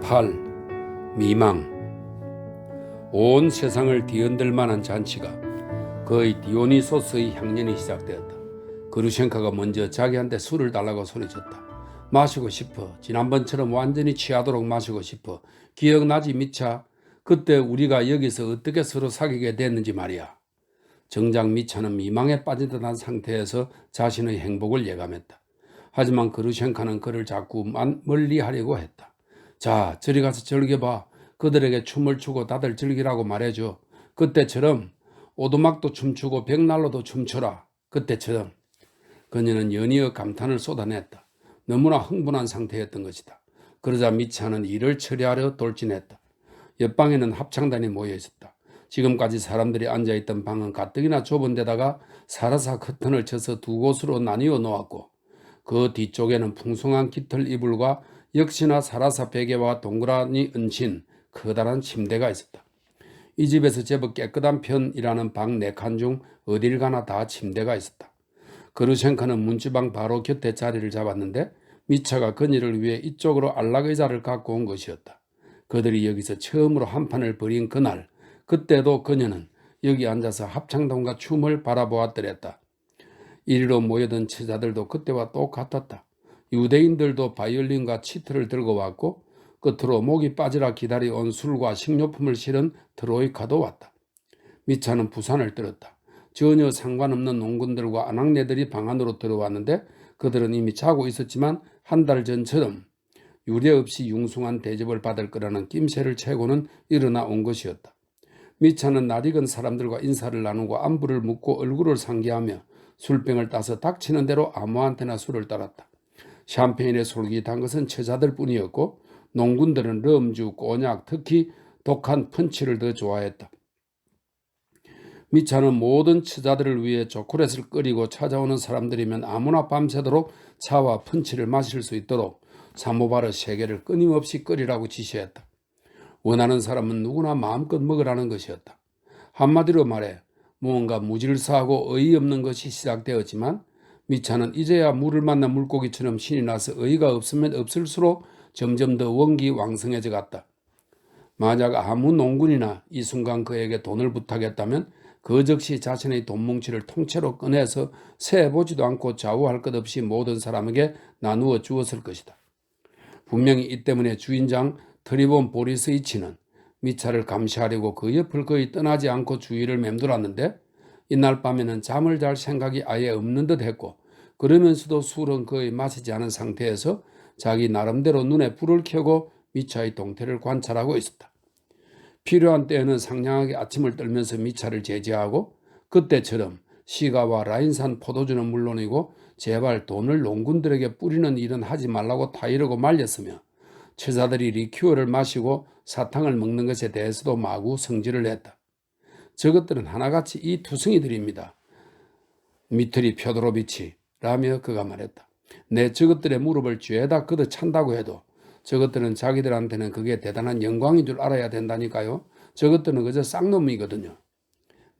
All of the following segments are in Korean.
8. 미망. 온 세상을 뒤흔들 만한 잔치가 거의 디오니소스의 향연이 시작되었다. 그루셴카가 먼저 자기한테 술을 달라고 소리쳤다. 마시고 싶어. 지난번처럼 완전히 취하도록 마시고 싶어. 기억나지 미차? 그때 우리가 여기서 어떻게 서로 사귀게 됐는지 말이야. 정작 미차는 미망에 빠진 듯한 상태에서 자신의 행복을 예감했다. 하지만 그루셴카는 그를 자꾸만 멀리하려고 했다. 자, 저리 가서 즐겨봐. 그들에게 춤을 추고 다들 즐기라고 말해줘. 그때처럼 오두막도 춤추고 벽난로도 춤춰라. 그때처럼. 그녀는 연이어 감탄을 쏟아냈다. 너무나 흥분한 상태였던 것이다. 그러자 미차는 일을 처리하려 돌진했다. 옆방에는 합창단이 모여 있었다. 지금까지 사람들이 앉아있던 방은 가뜩이나 좁은 데다가 사라사 커튼을 쳐서 두 곳으로 나뉘어 놓았고 그 뒤쪽에는 풍성한 깃털 이불과 역시나 사라사 베개와 동그라니 얹힌 커다란 침대가 있었다. 이 집에서 제법 깨끗한 편이라는 방 4칸 중 어딜 가나 다 침대가 있었다. 그루셴카는 문지방 바로 곁에 자리를 잡았는데 미차가 그녀를 위해 이쪽으로 안락의자를 갖고 온 것이었다. 그들이 여기서 처음으로 한판을 벌인 그날, 그때도 그녀는 여기 앉아서 합창단과 춤을 바라보았더랬다. 이리로 모여든 처자들도 그때와 똑같았다. 유대인들도 바이올린과 치트를 들고 왔고 끝으로 목이 빠지라 기다려온 술과 식료품을 실은 트로이카도 왔다. 미차는 부산을 들었다. 전혀 상관없는 농군들과 아낙네들이 방 안으로 들어왔는데 그들은 이미 자고 있었지만 한 달 전처럼 유례 없이 융숭한 대접을 받을 거라는 낌새를 채고는 일어나 온 것이었다. 미차는 낯익은 사람들과 인사를 나누고 안부를 묻고 얼굴을 상기하며 술병을 따서 닥치는 대로 아무한테나 술을 따랐다. 샴페인에 솔깃한 것은 처자들 뿐이었고 농군들은 럼주, 꼬냑, 특히 독한 펀치를 더 좋아했다. 미차는 모든 처자들을 위해 초콜릿을 끓이고 찾아오는 사람들이면 아무나 밤새도록 차와 펀치를 마실 수 있도록 사모바르 3개를 끊임없이 끓이라고 지시했다. 원하는 사람은 누구나 마음껏 먹으라는 것이었다. 한마디로 말해 무언가 무질서하고 어이없는 것이 시작되었지만 미차는 이제야 물을 만난 물고기처럼 신이 나서 어이가 없으면 없을수록 점점 더 원기왕성해져 갔다. 만약 아무 농군이나 이 순간 그에게 돈을 부탁했다면 그 즉시 자신의 돈뭉치를 통째로 꺼내서 세보지도 않고 좌우할 것 없이 모든 사람에게 나누어 주었을 것이다. 분명히 이 때문에 주인장 트리본 보리스이치는 미차를 감시하려고 그 옆을 거의 떠나지 않고 주위를 맴돌았는데 이날 밤에는 잠을 잘 생각이 아예 없는 듯 했고 그러면서도 술은 거의 마시지 않은 상태에서 자기 나름대로 눈에 불을 켜고 미차의 동태를 관찰하고 있었다. 필요한 때에는 상냥하게 아침을 떨면서 미차를 제지하고 그때처럼 시가와 라인산 포도주는 물론이고 제발 돈을 농군들에게 뿌리는 일은 하지 말라고 타이르고 말렸으며 처자들이 리큐어를 마시고 사탕을 먹는 것에 대해서도 마구 성질을 냈다. 저것들은 하나같이 이 투성이들입니다. 미트리 펴도로비치 라며 그가 말했다. 내 저것들의 무릎을 죄다 걷어 찬다고 해도 저것들은 자기들한테는 그게 대단한 영광인 줄 알아야 된다니까요. 저것들은 그저 쌍놈이거든요.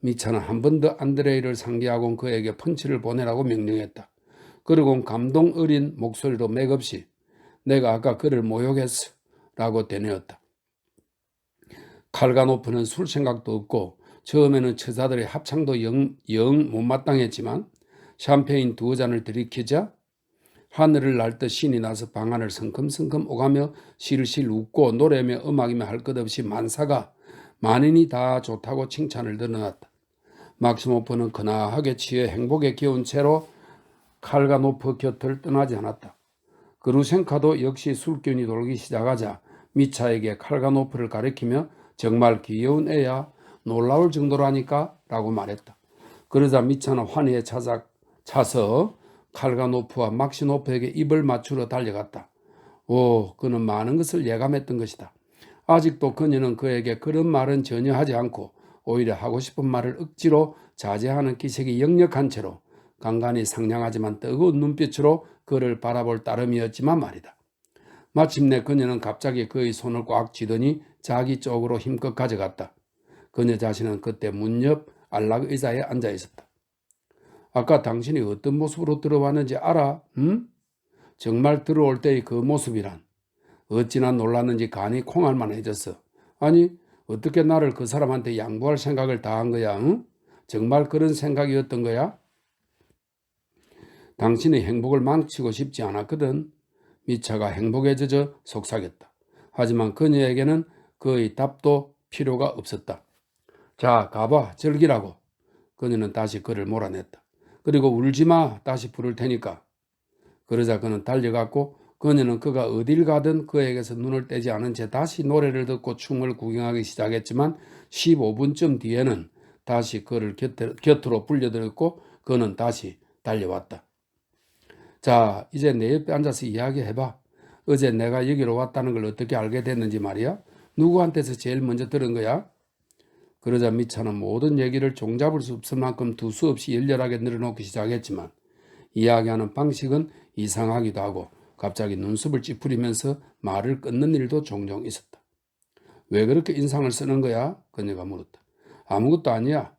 미차는 한 번 더 안드레이를 상대하고 그에게 펀치를 보내라고 명령했다. 그리고 감동 어린 목소리로 맥없이 내가 아까 그를 모욕했어 라고 되뇌었다. 칼가노프는 술 생각도 없고 처음에는 처자들의 합창도 영 못마땅했지만 샴페인 2잔을 들이키자 하늘을 날 듯 신이 나서 방 안을 성큼성큼 오가며 실실 웃고 노래며 음악이며 할 것 없이 만사가 만인이 다 좋다고 칭찬을 늘어놨다. 막시모프는 근하하게 취해 행복에 기운 채로 칼가노프 곁을 떠나지 않았다. 그루셴카도 역시 술기운이 돌기 시작하자 미차에게 칼가노프를 가리키며 정말 귀여운 애야 놀라울 정도라니까 라고 말했다. 그러자 미차는 환희에 차서 칼가노프와 막시노프에게 입을 맞추러 달려갔다. 오, 그는 많은 것을 예감했던 것이다. 아직도 그녀는 그에게 그런 말은 전혀 하지 않고 오히려 하고 싶은 말을 억지로 자제하는 기색이 역력한 채로 간간히 상냥하지만 뜨거운 눈빛으로 그를 바라볼 따름이었지만 말이다. 마침내 그녀는 갑자기 그의 손을 꽉 쥐더니 자기 쪽으로 힘껏 가져갔다. 그녀 자신은 그때 문 옆 안락 의자에 앉아 있었다. 아까 당신이 어떤 모습으로 들어왔는지 알아? 응? 정말 들어올 때의 그 모습이란. 어찌나 놀랐는지 간이 콩알만 해졌어. 아니, 어떻게 나를 그 사람한테 양보할 생각을 다 한 거야? 응? 정말 그런 생각이었던 거야? 당신의 행복을 망치고 싶지 않았거든. 미차가 행복에 젖어 속삭였다. 하지만 그녀에게는 그의 답도 필요가 없었다. 자, 가봐, 즐기라고. 그녀는 다시 그를 몰아냈다. 그리고 울지마, 다시 부를 테니까. 그러자 그는 달려갔고 그녀는 그가 어딜 가든 그에게서 눈을 떼지 않은 채 다시 노래를 듣고 춤을 구경하기 시작했지만 15분쯤 뒤에는 다시 그를 곁으로 불려들었고 그는 다시 달려왔다. 자, 이제 내 옆에 앉아서 이야기해봐. 어제 내가 여기로 왔다는 걸 어떻게 알게 됐는지 말이야. 누구한테서 제일 먼저 들은 거야? 그러자 미차는 모든 얘기를 종잡을 수 없을 만큼 두서없이 열렬하게 늘어놓기 시작했지만 이야기하는 방식은 이상하기도 하고 갑자기 눈썹을 찌푸리면서 말을 끊는 일도 종종 있었다. 왜 그렇게 인상을 쓰는 거야? 그녀가 물었다. 아무것도 아니야.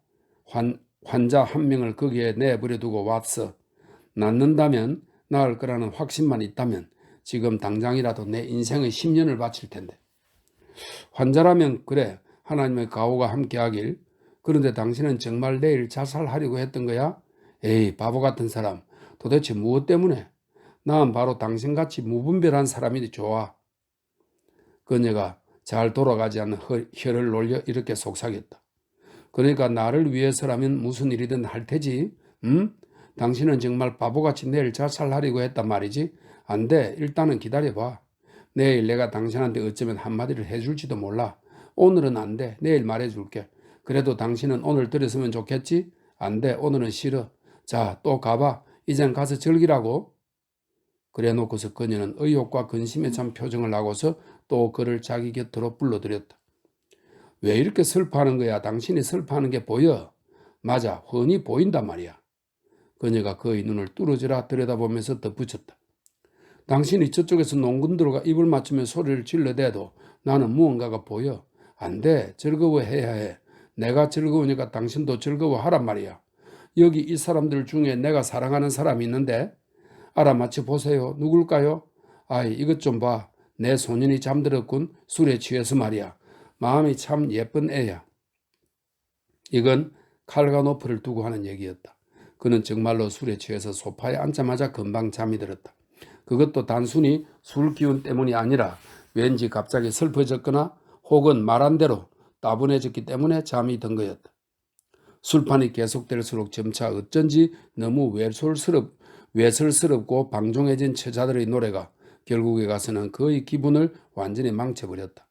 환자 한 명을 거기에 내버려두고 왔어. 낫는다면 나을 거라는 확신만 있다면 지금 당장이라도 내 인생의 10년을 바칠 텐데. 환자라면 그래. 하나님의 가호가 함께하길. 그런데 당신은 정말 내일 자살하려고 했던 거야? 에이, 바보 같은 사람. 도대체 무엇 때문에? 난 바로 당신같이 무분별한 사람이 좋아. 그녀가 잘 돌아가지 않는 혀를 놀려 이렇게 속삭였다. 그러니까 나를 위해서라면 무슨 일이든 할 테지. 당신은 정말 바보같이 내일 자살하려고 했단 말이지. 안 돼. 일단은 기다려봐. 내일 내가 당신한테 어쩌면 한마디를 해줄지도 몰라. 오늘은 안 돼. 내일 말해줄게. 그래도 당신은 오늘 들었으면 좋겠지? 안 돼. 오늘은 싫어. 자, 또 가봐. 이젠 가서 즐기라고. 그래 놓고서 그녀는 의욕과 근심에 찬 표정을 하고서 또 그를 자기 곁으로 불러들였다. 왜 이렇게 슬퍼하는 거야? 당신이 슬퍼하는 게 보여. 맞아. 훤히 보인단 말이야. 그녀가 그의 눈을 뚫어져라 들여다보면서 덧붙였다. 당신이 저쪽에서 농군들과 입을 맞추며 소리를 질러대도 나는 무언가가 보여. 안 돼. 즐거워해야 해. 내가 즐거우니까 당신도 즐거워하란 말이야. 여기 이 사람들 중에 내가 사랑하는 사람이 있는데 알아맞혀 보세요. 누굴까요? 아이, 이것 좀 봐. 내 소년이 잠들었군. 술에 취해서 말이야. 마음이 참 예쁜 애야. 이건 칼가노프를 두고 하는 얘기였다. 그는 정말로 술에 취해서 소파에 앉자마자 금방 잠이 들었다. 그것도 단순히 술 기운 때문이 아니라 왠지 갑자기 슬퍼졌거나 혹은 말한 대로 따분해졌기 때문에 잠이 든 거였다. 술판이 계속될수록 점차 어쩐지 너무 외설스럽고 방종해진 처자들의 노래가 결국에 가서는 그의 기분을 완전히 망쳐버렸다.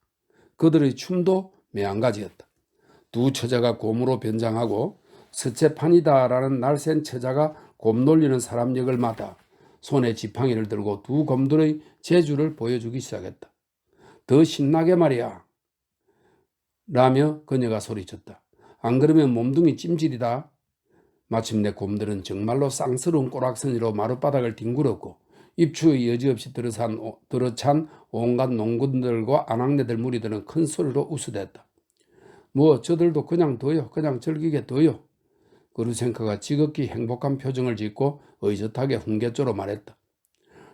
그들의 춤도 매한가지였다. 두 처자가 곰으로 변장하고 스테판이다라는 날쌘 처자가 곰 놀리는 사람 역을 맡아 손에 지팡이를 들고 두 곰들의 재주를 보여주기 시작했다. 더 신나게 말이야. 라며 그녀가 소리쳤다. 안 그러면 몸뚱이 찜질이다. 마침내 곰들은 정말로 쌍스러운 꼬락서니로 마룻바닥을 뒹굴었고 입추의 여지없이 들어찬 온갖 농군들과 아낙네들 무리들은 큰 소리로 우스댔다. 뭐 저들도 그냥 둬요. 그냥 즐기게 둬요. 그루셴크가 지극히 행복한 표정을 짓고 의젓하게 훈계조로 말했다.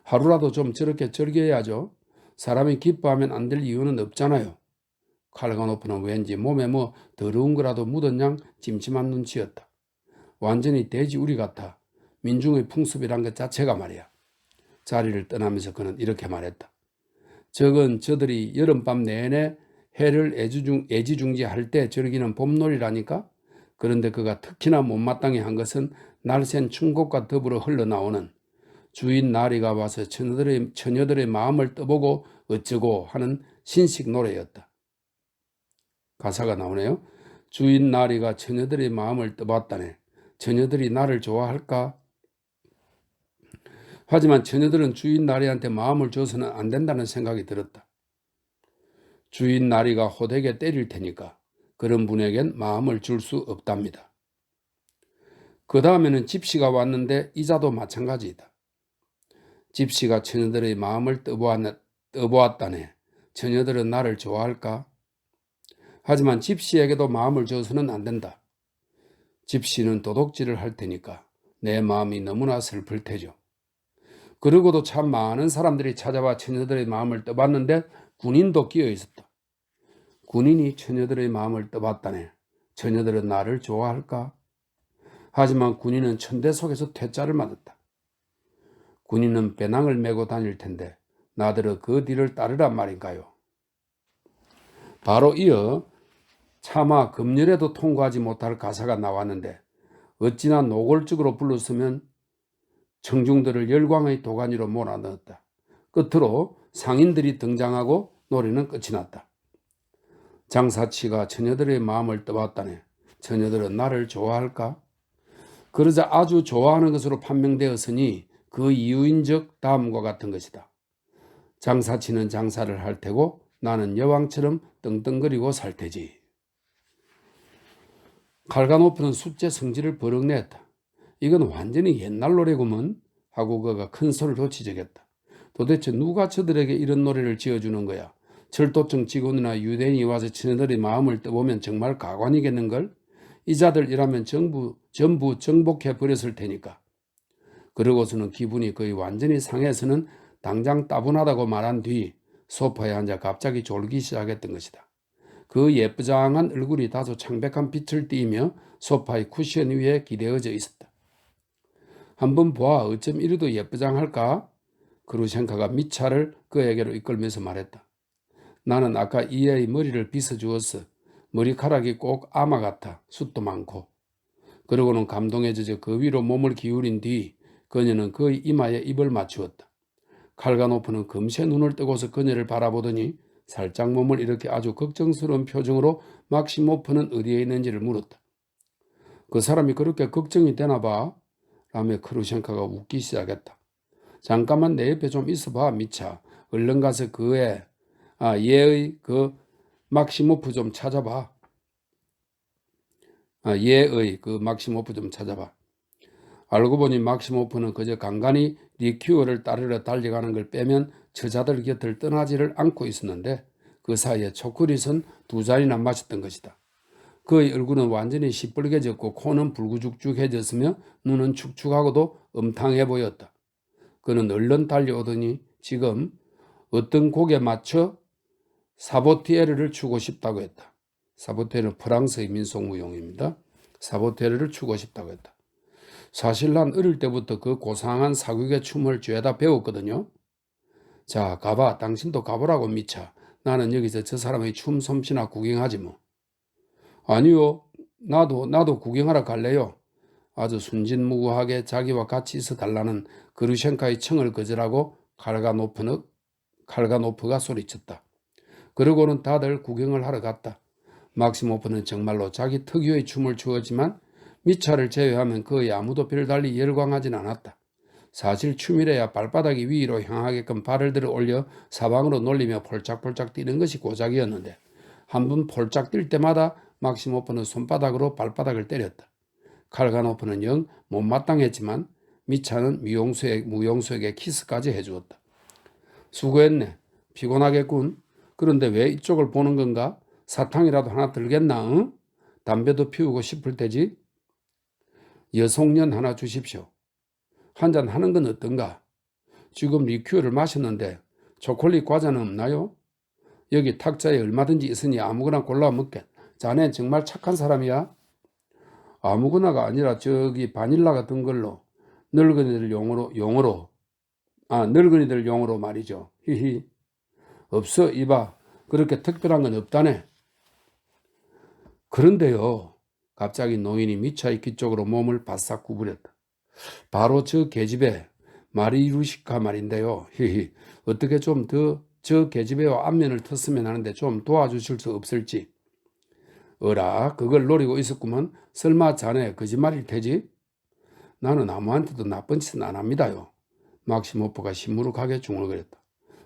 하루라도 좀 저렇게 즐겨야죠. 사람이 기뻐하면 안 될 이유는 없잖아요. 칼가노프는 왠지 몸에 뭐 더러운 거라도 묻은 양 찜찜한 눈치였다. 완전히 돼지우리 같아. 민중의 풍습이란 것 자체가 말이야. 자리를 떠나면서 그는 이렇게 말했다. 저건 저들이 여름밤 내내 해를 애지중지할 때 즐기는 봄놀이라니까? 그런데 그가 특히나 못마땅해 한 것은 날쌘 춤곡과 더불어 흘러나오는 주인 나리가 와서 처녀들의 마음을 떠보고 어쩌고 하는 신식 노래였다. 가사가 나오네요. 주인 나리가 처녀들의 마음을 떠봤다네. 처녀들이 나를 좋아할까? 하지만 처녀들은 주인 나리한테 마음을 줘서는 안 된다는 생각이 들었다. 주인 나리가 호되게 때릴 테니까 그런 분에겐 마음을 줄 수 없답니다. 그 다음에는 집시가 왔는데 이자도 마찬가지이다. 집시가 처녀들의 마음을 떠보았다네. 처녀들은 나를 좋아할까? 하지만 집시에게도 마음을 줘서는 안 된다. 집시는 도둑질을 할 테니까 내 마음이 너무나 슬플 테죠. 그러고도 참 많은 사람들이 찾아와 처녀들의 마음을 떠봤는데 군인도 끼어 있었다. 군인이 처녀들의 마음을 떠봤다네. 처녀들은 나를 좋아할까? 하지만 군인은 천대 속에서 퇴짜를 맞았다. 군인은 배낭을 메고 다닐 텐데 나더러 그 뒤를 따르란 말인가요? 바로 이어 차마 금열에도 통과하지 못할 가사가 나왔는데 어찌나 노골적으로 불렀으면 청중들을 열광의 도가니로 몰아넣었다. 끝으로 상인들이 등장하고 노래는 끝이 났다. 장사치가 처녀들의 마음을 떠봤다네. 처녀들은 나를 좋아할까? 그러자 아주 좋아하는 것으로 판명되었으니 그 이유인즉 다음과 같은 것이다. 장사치는 장사를 할 테고 나는 여왕처럼 떵떵거리고 살 테지. 칼간호프는 숫제 성질을 버럭냈다. 이건 완전히 옛날 노래구먼 하고 그가 큰 소리로 지적했다. 도대체 누가 저들에게 이런 노래를 지어주는 거야? 철도청 직원이나 유대인이 와서 처녀들의 마음을 떠보면 정말 가관이겠는걸? 이 자들이라면 전부 정복해 버렸을 테니까. 그러고서는 기분이 거의 완전히 상해서는 당장 따분하다고 말한 뒤 소파에 앉아 갑자기 졸기 시작했던 것이다. 그 예쁘장한 얼굴이 다소 창백한 빛을 띠며 소파의 쿠션 위에 기대어져 있었다. 한번 봐, 어쩜 이리도 예쁘장할까? 그루셴카가 미차를 그에게로 이끌면서 말했다. 나는 아까 이 애의 머리를 빗어주었어. 머리카락이 꼭 아마 같아. 숱도 많고. 그러고는 감동에 젖어 그 위로 몸을 기울인 뒤 그녀는 그의 이마에 입을 맞추었다. 칼간호프는 금세 눈을 뜨고서 그녀를 바라보더니 살짝 몸을 이렇게 아주 걱정스러운 표정으로 막시모프는 어디에 있는지를 물었다. 그 사람이 그렇게 걱정이 되나 봐? 라며 크루셴카가 웃기 시작했다. 잠깐만 내 옆에 좀 있어봐, 미차. 얼른 가서 얘의 그 막시모프 좀 찾아봐. 얘의 그 막시모프 좀 찾아봐. 알고 보니 막시모프는 그저 간간히 리큐어를 따르러 달려가는 걸 빼면 처자들 곁을 떠나지를 않고 있었는데 그 사이에 초콜릿은 두 잔이나 마셨던 것이다. 그의 얼굴은 완전히 시뻘개졌고 코는 불구죽죽해졌으며 눈은 축축하고도 음탕해 보였다. 그는 얼른 달려오더니 지금 어떤 곡에 맞춰 사보티에르를 추고 싶다고 했다. 사보티에르는 프랑스의 민속무용입니다. 사보티에르를 추고 싶다고 했다. 사실 난 어릴 때부터 그 고상한 사극의 춤을 죄다 배웠거든요. 자, 가봐. 당신도 가보라고 미차. 나는 여기서 저 사람의 춤 솜씨나 구경하지 뭐. 아니요. 나도 구경하러 갈래요. 아주 순진무구하게 자기와 같이 있어 달라는 그루셴카의 청을 거절하고 칼가노프가 소리쳤다. 그러고는 다들 구경을 하러 갔다. 막시모프는 정말로 자기 특유의 춤을 추었지만 미차를 제외하면 거의 아무도 별달리 열광하진 않았다. 사실 춤이래야 발바닥이 위로 향하게끔 발을 들어 올려 사방으로 놀리며 폴짝폴짝 뛰는 것이 고작이었는데 한 번 폴짝 뛸 때마다 막시모프는 손바닥으로 발바닥을 때렸다. 칼가노프는 영 못마땅했지만 미차는 무용수에게 키스까지 해주었다. 수고했네. 피곤하겠군. 그런데 왜 이쪽을 보는 건가? 사탕이라도 하나 들겠나? 응? 담배도 피우고 싶을 테지? 여송년 하나 주십시오. 한잔 하는 건 어떤가? 지금 리큐어를 마셨는데 초콜릿 과자는 없나요? 여기 탁자에 얼마든지 있으니 아무거나 골라 먹게. 자네 정말 착한 사람이야. 아무거나가 아니라 저기 바닐라 같은 걸로 늙은이들 용으로 말이죠. 히히. 없어 이봐. 그렇게 특별한 건 없다네. 그런데요. 갑자기 노인이 미차의 귀 쪽으로 몸을 바싹 구부렸다. 바로 저 계집애 마리루시카 말인데요. 히히. 어떻게 좀 더 저 계집애와 안면을 텄으면 하는데 좀 도와주실 수 없을지. 어라 그걸 노리고 있었구먼. 설마 자네 거짓말일 테지? 나는 아무한테도 나쁜 짓은 안 합니다요. 막시모프가 시무룩하게 중얼거렸다.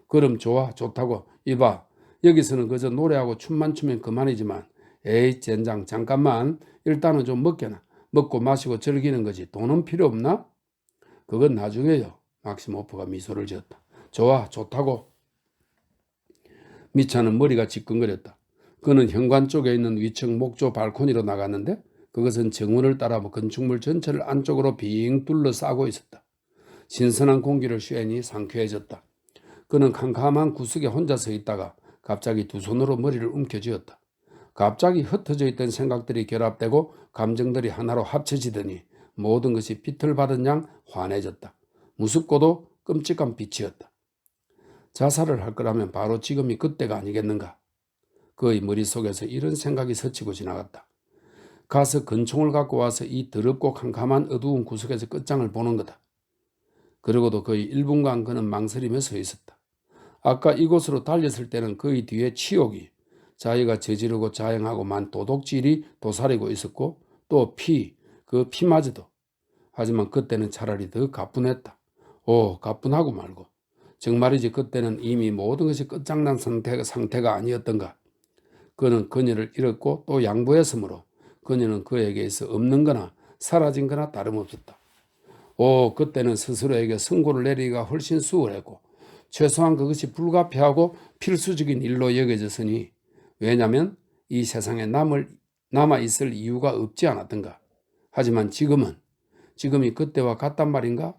그럼 좋다고. 이봐 여기서는 그저 노래하고 춤만 추면 그만이지만 에이 젠장 잠깐만 일단은 좀 먹게나. 먹고 마시고 즐기는 거지 돈은 필요 없나? 그건 나중에요. 막시모프가 미소를 지었다. 좋다고. 미차는 머리가 지끈거렸다. 그는 현관 쪽에 있는 위층 목조 발코니로 나갔는데 그것은 정원을 따라 건축물 전체를 안쪽으로 빙 둘러싸고 있었다. 신선한 공기를 쐬니 상쾌해졌다. 그는 캄캄한 구석에 혼자 서 있다가 갑자기 두 손으로 머리를 움켜쥐었다. 갑자기 흩어져 있던 생각들이 결합되고 감정들이 하나로 합쳐지더니 모든 것이 빛을 받은 양 환해졌다. 무섭고도 끔찍한 빛이었다. 자살을 할 거라면 바로 지금이 그때가 아니겠는가. 그의 머릿속에서 이런 생각이 스치고 지나갔다. 가서 권총을 갖고 와서 이 더럽고 캄캄한 어두운 구석에서 끝장을 보는 거다. 그러고도 거의 1분간 그는 망설이며 서 있었다. 아까 이곳으로 달렸을 때는 그의 뒤에 치욕이, 자기가 저지르고 자행하고 만 도둑질이 도사리고 있었고 또 그 피마저도. 하지만 그때는 차라리 더 가뿐했다. 가뿐하고 말고. 정말이지 그때는 이미 모든 것이 끝장난 상태가 아니었던가. 그는 그녀를 잃었고 또 양보했으므로 그녀는 그에게서 없는 거나 사라진 거나 다름없었다. 그때는 스스로에게 선고를 내리기가 훨씬 수월했고 최소한 그것이 불가피하고 필수적인 일로 여겨졌으니 왜냐하면 이 세상에 남아있을 이유가 없지 않았던가. 하지만 지금이 그때와 같단 말인가?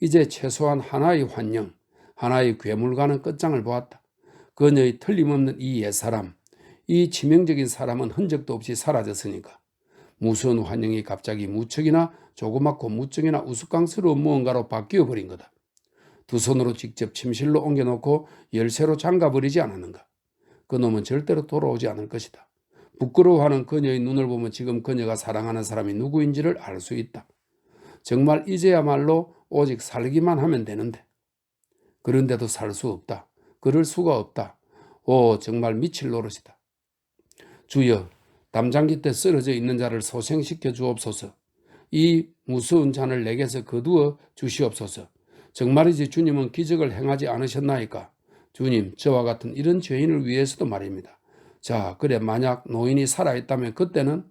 이제 최소한 하나의 환영, 하나의 괴물과는 끝장을 보았다. 그녀의 틀림없는 이 옛사람, 이 치명적인 사람은 흔적도 없이 사라졌으니까. 무서운 환영이 갑자기 무척이나 조그맣고 무척이나 우스꽝스러운 무언가로 바뀌어버린 거다. 두 손으로 직접 침실로 옮겨놓고 열쇠로 잠가버리지 않았는가. 그놈은 절대로 돌아오지 않을 것이다. 부끄러워하는 그녀의 눈을 보면 지금 그녀가 사랑하는 사람이 누구인지를 알 수 있다. 정말 이제야말로 오직 살기만 하면 되는데. 그런데도 살 수 없다. 그럴 수가 없다. 정말 미칠 노릇이다. 주여, 담장기 때 쓰러져 있는 자를 소생시켜 주옵소서. 이 무서운 잔을 내게서 거두어 주시옵소서. 정말이지 주님은 기적을 행하지 않으셨나이까? 주님, 저와 같은 이런 죄인을 위해서도 말입니다. 자, 그래 만약 노인이 살아있다면 그때는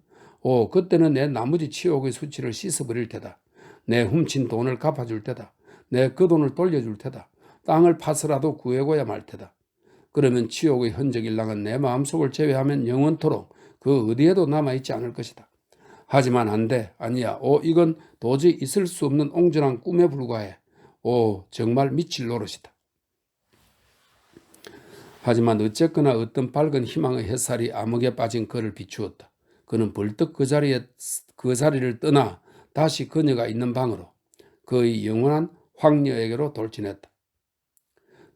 내 나머지 치욕의 수치를 씻어버릴 테다. 내 훔친 돈을 갚아줄 테다. 내 그 돈을 돌려줄 테다. 땅을 파서라도 구해고야 말 테다. 그러면 치욕의 흔적일랑은 내 마음속을 제외하면 영원토록 그 어디에도 남아있지 않을 것이다. 하지만 안 돼. 아니야. 이건 도저히 있을 수 없는 옹졸한 꿈에 불과해. 정말 미칠 노릇이다. 하지만 어쨌거나 어떤 밝은 희망의 햇살이 암흑에 빠진 그를 비추었다. 그는 벌떡 그 자리를 떠나 다시 그녀가 있는 방으로 그의 영원한 황녀에게로 돌진했다.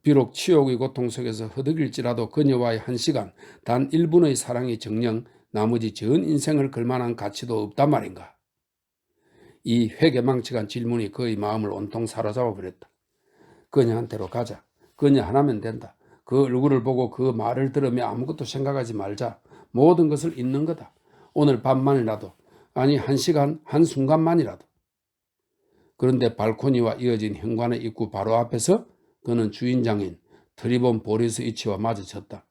비록 치욕의 고통 속에서 허덕일지라도 그녀와의 한 시간, 단 1분의 사랑이 정녕 나머지 전 인생을 걸만한 가치도 없단 말인가. 이 회개망측한 질문이 그의 마음을 온통 사로잡아 버렸다. 그녀한테로 가자. 그녀 하나면 된다. 그 얼굴을 보고 그 말을 들으며 아무것도 생각하지 말자. 모든 것을 잊는 거다. 오늘 밤만이라도, 아니 한 시간, 한순간만이라도. 그런데 발코니와 이어진 현관의 입구 바로 앞에서 그는 주인장인 트리본 보리스 이치와 마주쳤다.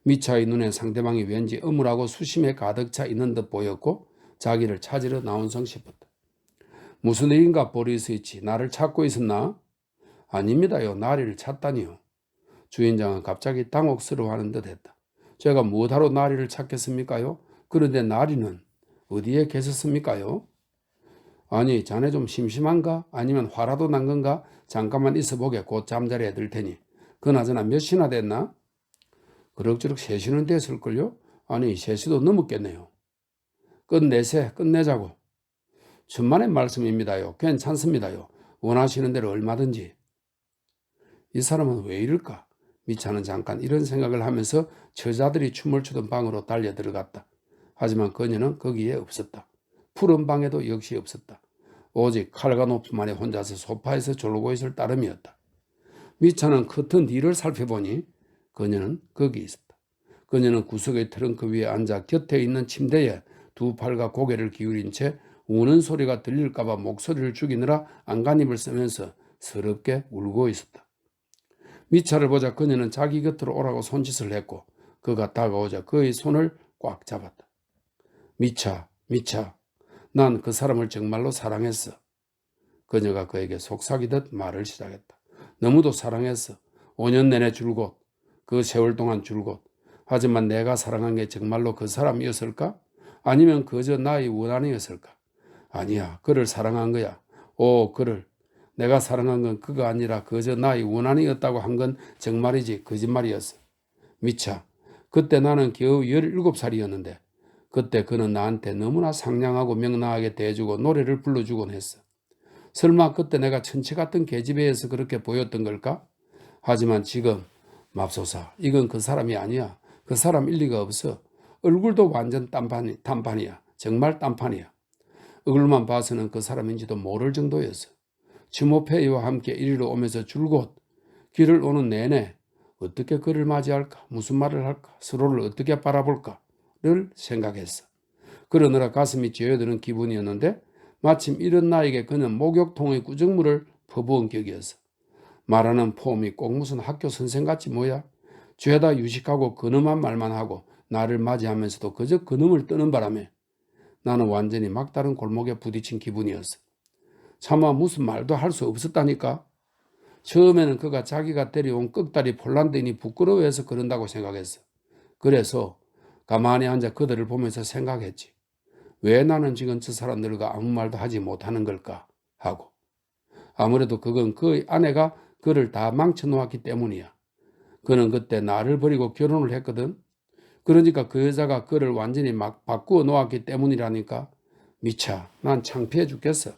미차의 눈에 상대방이 왠지 âm 울하고 수심에 가득 차 있는 듯 보였고 자기를 찾으러 나온 성 싶었다. 무슨 일인가 보리스 이치, 나를 찾고 있었나? 아닙니다요, 나리를 찾다니요. 주인장은 갑자기 당혹스러워하는 듯 했다. 제가 무엇하러 나리를 찾겠습니까요? 그런데 나리는 어디에 계셨습니까요? 아니, 자네 좀 심심한가? 아니면 화라도 난 건가? 잠깐만 있어보게. 곧 잠자리에 들 테니. 그나저나 몇 시나 됐나? 그럭저럭 3시는 됐을걸요? 아니, 3시도 넘었겠네요. 끝내자고. 천만의 말씀입니다요. 괜찮습니다요. 원하시는 대로 얼마든지. 이 사람은 왜 이럴까? 미차는 잠깐 이런 생각을 하면서 처자들이 춤을 추던 방으로 달려 들어갔다. 하지만 그녀는 거기에 없었다. 푸른 방에도 역시 없었다. 오직 칼과 노프만에 혼자서 소파에서 졸고 있을 따름이었다. 미차는 커튼 뒤를 살펴보니 그녀는 거기 있었다. 그녀는 구석의 트렁크 위에 앉아 곁에 있는 침대에 두 팔과 고개를 기울인 채 우는 소리가 들릴까봐 목소리를 죽이느라 안간힘을 쓰면서 서럽게 울고 있었다. 미차를 보자 그녀는 자기 곁으로 오라고 손짓을 했고 그가 다가오자 그의 손을 꽉 잡았다. 미차, 난 그 사람을 정말로 사랑했어. 그녀가 그에게 속삭이듯 말을 시작했다. 너무도 사랑했어. 5년 내내 줄곧, 그 세월 동안 줄곧. 하지만 내가 사랑한 게 정말로 그 사람이었을까? 아니면 그저 나의 원한이었을까? 아니야, 그를 사랑한 거야. 그를. 내가 사랑한 건 그거 아니라 그저 나의 원한이었다고 한 건 정말이지 거짓말이었어. 미차. 그때 나는 겨우 17살이었는데 그때 그는 나한테 너무나 상냥하고 명랑하게 대해주고 노래를 불러주곤 했어. 설마 그때 내가 천치 같은 계집애여서 그렇게 보였던 걸까? 하지만 지금 맙소사 이건 그 사람이 아니야. 그 사람 일리가 없어. 얼굴도 완전 딴판이야. 정말 딴판이야. 얼굴만 봐서는 그 사람인지도 모를 정도였어. 주모페이와 함께 이리로 오면서 줄곧 길을 오는 내내 어떻게 그를 맞이할까? 무슨 말을 할까? 서로를 어떻게 바라볼까?를 생각했어. 그러느라 가슴이 쥐어드는 기분이었는데 마침 이런 나에게 그는 목욕통의 구정물을 퍼부은 격이었어. 말하는 폼이 꼭 무슨 학교 선생같이 뭐야? 죄다 유식하고 근엄한 말만 하고 나를 맞이하면서도 그저 근엄을 뜨는 바람에 나는 완전히 막다른 골목에 부딪힌 기분이었어. 차마 무슨 말도 할 수 없었다니까. 처음에는 그가 자기가 데려온 꺽다리 폴란드인이 부끄러워해서 그런다고 생각했어. 그래서 가만히 앉아 그들을 보면서 생각했지. 왜 나는 지금 저 사람들과 아무 말도 하지 못하는 걸까 하고. 아무래도 그건 그의 아내가 그를 다 망쳐놓았기 때문이야. 그는 그때 나를 버리고 결혼을 했거든. 그러니까 그 여자가 그를 완전히 막 바꾸어 놓았기 때문이라니까. 미차, 난 창피해 죽겠어.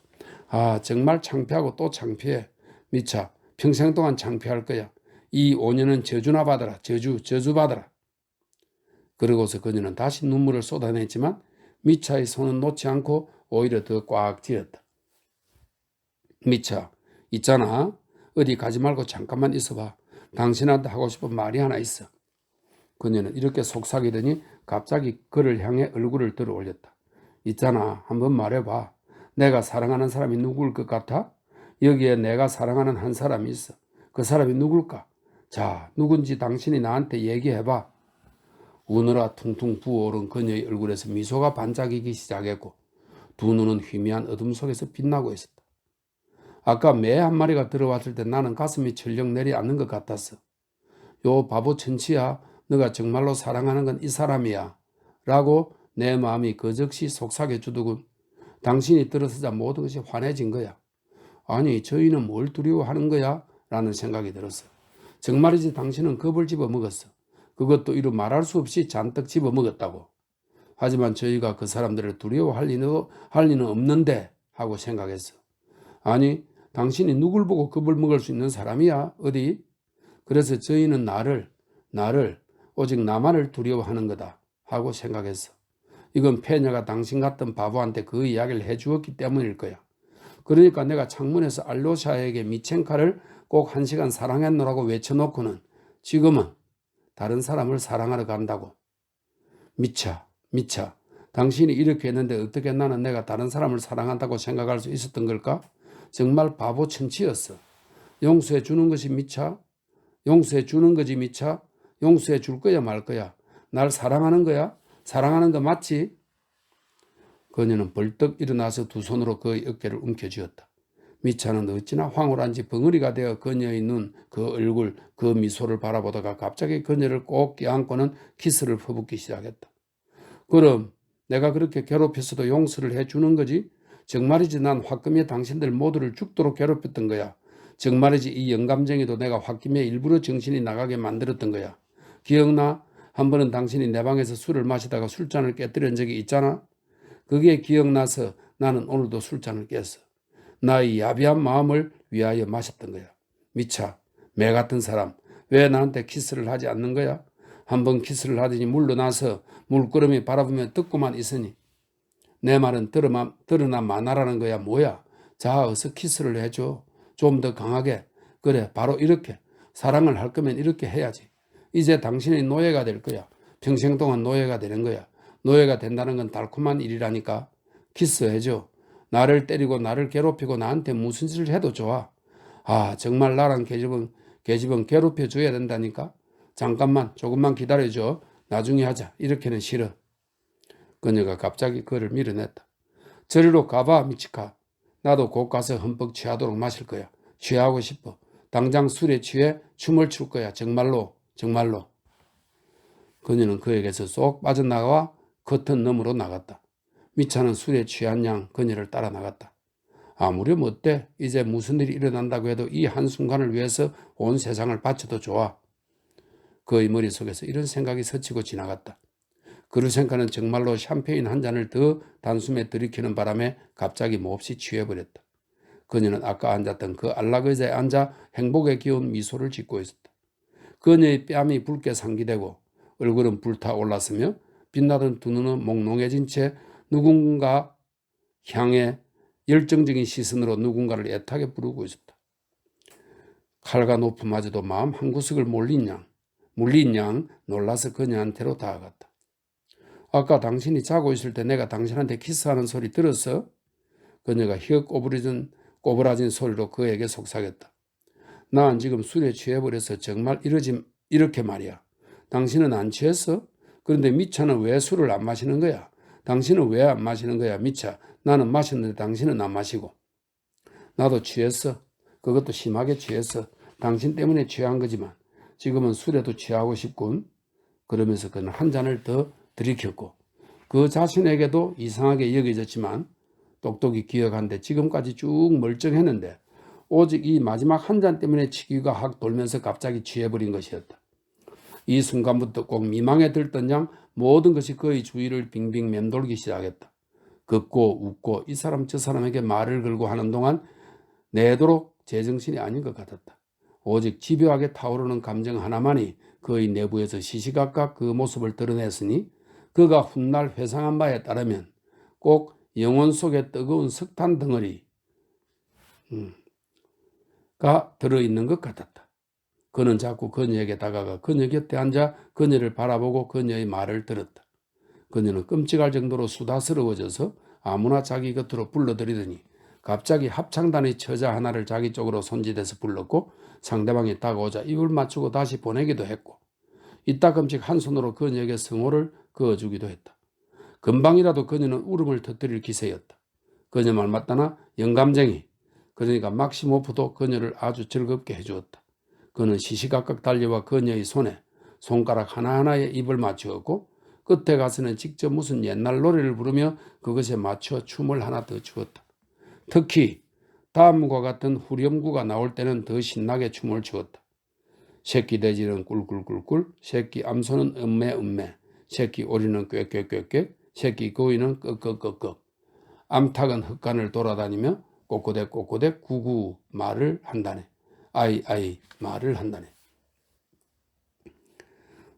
아, 정말 창피하고 또 창피해. 미차, 평생 동안 창피할 거야. 이 5년은 저주나 받아라. 저주 받아라. 그러고서 그녀는 다시 눈물을 쏟아냈지만 미차의 손은 놓지 않고 오히려 더 꽉 쥐었다. 미차, 있잖아. 어디 가지 말고 잠깐만 있어봐. 당신한테 하고 싶은 말이 하나 있어. 그녀는 이렇게 속삭이더니 갑자기 그를 향해 얼굴을 들어 올렸다. 있잖아. 한번 말해봐. 내가 사랑하는 사람이 누구일 것 같아? 여기에 내가 사랑하는 한 사람이 있어. 그 사람이 누굴까? 자, 누군지 당신이 나한테 얘기해봐. 우느라 퉁퉁 부어오른 그녀의 얼굴에서 미소가 반짝이기 시작했고 두 눈은 희미한 어둠 속에서 빛나고 있었다. 아까 매 한 마리가 들어왔을 때 나는 가슴이 철렁 내려앉는 것 같았어. 요 바보 천치야, 너가 정말로 사랑하는 건 이 사람이야. 라고 내 마음이 그 즉시 속삭여 주더군. 당신이 들어서자 모든 것이 환해진 거야. 아니, 저희는 뭘 두려워하는 거야? 라는 생각이 들었어. 정말이지 당신은 겁을 집어먹었어. 그것도 이루 말할 수 없이 잔뜩 집어먹었다고. 하지만 저희가 그 사람들을 두려워할 리는 없는데 하고 생각했어. 아니, 당신이 누굴 보고 겁을 먹을 수 있는 사람이야? 어디? 그래서 저희는 나를 오직 나만을 두려워하는 거다 하고 생각했어. 이건 페녀가 당신 같은 바보한테 그 이야기를 해주었기 때문일 거야. 그러니까 내가 창문에서 알로샤에게 미첸카를 꼭 1시간 사랑했노라고 외쳐놓고는 지금은 다른 사람을 사랑하러 간다고. 미차. 당신이 이렇게 했는데 어떻게 나는 내가 다른 사람을 사랑한다고 생각할 수 있었던 걸까? 정말 바보 천치였어. 용서해 주는 것이 미차? 용서해 주는 거지 미차? 용서해 줄 거야 말 거야? 날 사랑하는 거야? 사랑하는 거 맞지? 그녀는 벌떡 일어나서 두 손으로 그의 어깨를 움켜쥐었다. 미차는 어찌나 황홀한지 벙어리가 되어 그녀의 눈, 그 얼굴, 그 미소를 바라보다가 갑자기 그녀를 꼭 껴안고는 키스를 퍼붓기 시작했다. 그럼 내가 그렇게 괴롭혔어도 용서를 해주는 거지? 정말이지 난 화끈히 당신들 모두를 죽도록 괴롭혔던 거야. 정말이지 이 영감쟁이도 내가 홧김에 일부러 정신이 나가게 만들었던 거야. 기억나? 한 번은 당신이 내 방에서 술을 마시다가 술잔을 깨뜨린 적이 있잖아? 그게 기억나서 나는 오늘도 술잔을 깼어. 나의 야비한 마음을 위하여 마셨던 거야. 미차, 매 같은 사람, 왜 나한테 키스를 하지 않는 거야? 한번 키스를 하더니 물러나서 물끄러미 바라보며 듣고만 있으니 내 말은 들으나 마나라는 거야. 뭐야? 자, 어서 키스를 해줘. 좀 더 강하게. 그래, 바로 이렇게. 사랑을 할 거면 이렇게 해야지. 이제 당신의 노예가 될 거야. 평생 동안 노예가 되는 거야. 노예가 된다는 건 달콤한 일이라니까. 키스해줘. 나를 때리고 나를 괴롭히고 나한테 무슨 짓을 해도 좋아. 아, 정말 나랑 계집은 괴롭혀줘야 된다니까. 잠깐만, 조금만 기다려줘. 나중에 하자. 이렇게는 싫어. 그녀가 갑자기 그를 밀어냈다. 저리로 가봐, 미치카. 나도 곧 가서 흠뻑 취하도록 마실 거야. 취하고 싶어. 당장 술에 취해 춤을 출 거야. 정말로. 그녀는 그에게서 쏙 빠져나와 커튼 너머로 나갔다. 미차는 술에 취한 양 그녀를 따라 나갔다. 아무렴 어때? 이제 무슨 일이 일어난다고 해도 이 한순간을 위해서 온 세상을 바쳐도 좋아. 그의 머릿속에서 이런 생각이 스치고 지나갔다. 그루셴카는 정말로 샴페인 한 잔을 더 단숨에 들이키는 바람에 갑자기 몹시 취해버렸다. 그녀는 아까 앉았던 그 안락 의자에 앉아 행복에 기운 미소를 짓고 있었다. 그녀의 뺨이 붉게 상기되고 얼굴은 불타올랐으며 빛나던 두 눈은 몽롱해진 채 누군가 향해 열정적인 시선으로 누군가를 애타게 부르고 있었다. 칼과 높음마저도 마음 한구석을 물린 양 놀라서 그녀한테로 다가갔다. 아까 당신이 자고 있을 때 내가 당신한테 키스하는 소리 들었어? 그녀가 휘어 꼬부라진 소리로 그에게 속삭였다. 난 지금 술에 취해버려서 정말 이렇게 말이야. 당신은 안 취했어? 그런데 미차는 왜 술을 안 마시는 거야? 당신은 왜 안 마시는 거야, 미차? 나는 마셨는데 당신은 안 마시고. 나도 취했어. 그것도 심하게 취했어. 당신 때문에 취한 거지만 지금은 술에도 취하고 싶군. 그러면서 그는 한 잔을 더 들이켰고 그 자신에게도 이상하게 여겨졌지만 똑똑히 기억한데 지금까지 쭉 멀쩡했는데 오직 이 마지막 한 잔 때문에 치기가 확 돌면서 갑자기 취해버린 것이었다. 이 순간부터 꼭 미망에 들던 양 모든 것이 그의 주위를 빙빙 맴돌기 시작했다. 걷고 웃고 이 사람 저 사람에게 말을 걸고 하는 동안 내도록 제정신이 아닌 것 같았다. 오직 집요하게 타오르는 감정 하나만이 그의 내부에서 시시각각 그 모습을 드러냈으니 그가 훗날 회상한 바에 따르면 꼭 영혼 속에 뜨거운 석탄 덩어리가 들어있는 것 같았다. 그는 자꾸 그녀에게 다가가 그녀 곁에 앉아 그녀를 바라보고 그녀의 말을 들었다. 그녀는 끔찍할 정도로 수다스러워져서 아무나 자기 곁으로 불러들이더니 갑자기 합창단의 처자 하나를 자기 쪽으로 손짓해서 불렀고 상대방이 다가오자 입을 맞추고 다시 보내기도 했고 이따금씩 한 손으로 그녀에게 성호를 그어주기도 했다. 금방이라도 그녀는 울음을 터뜨릴 기세였다. 그녀 말 맞다나 영감쟁이 그러니까 막시모프도 그녀를 아주 즐겁게 해주었다. 그는 시시각각 달려와 그녀의 손에 손가락 하나하나에 입을 맞추었고 끝에 가서는 직접 무슨 옛날 노래를 부르며 그것에 맞춰 춤을 하나 더 추었다. 특히 다음과 같은 후렴구가 나올 때는 더 신나게 춤을 추었다. 새끼 돼지는 꿀꿀꿀꿀, 새끼 암소는 음매음매, 새끼 오리는 꾀꾀꾀꾀, 새끼 거위는 끄끄끄끄. 암탉은 흙간을 돌아다니며 꼬꼬댁 꼬꼬댁 구구 말을 한다네. 아이 말을 한다네.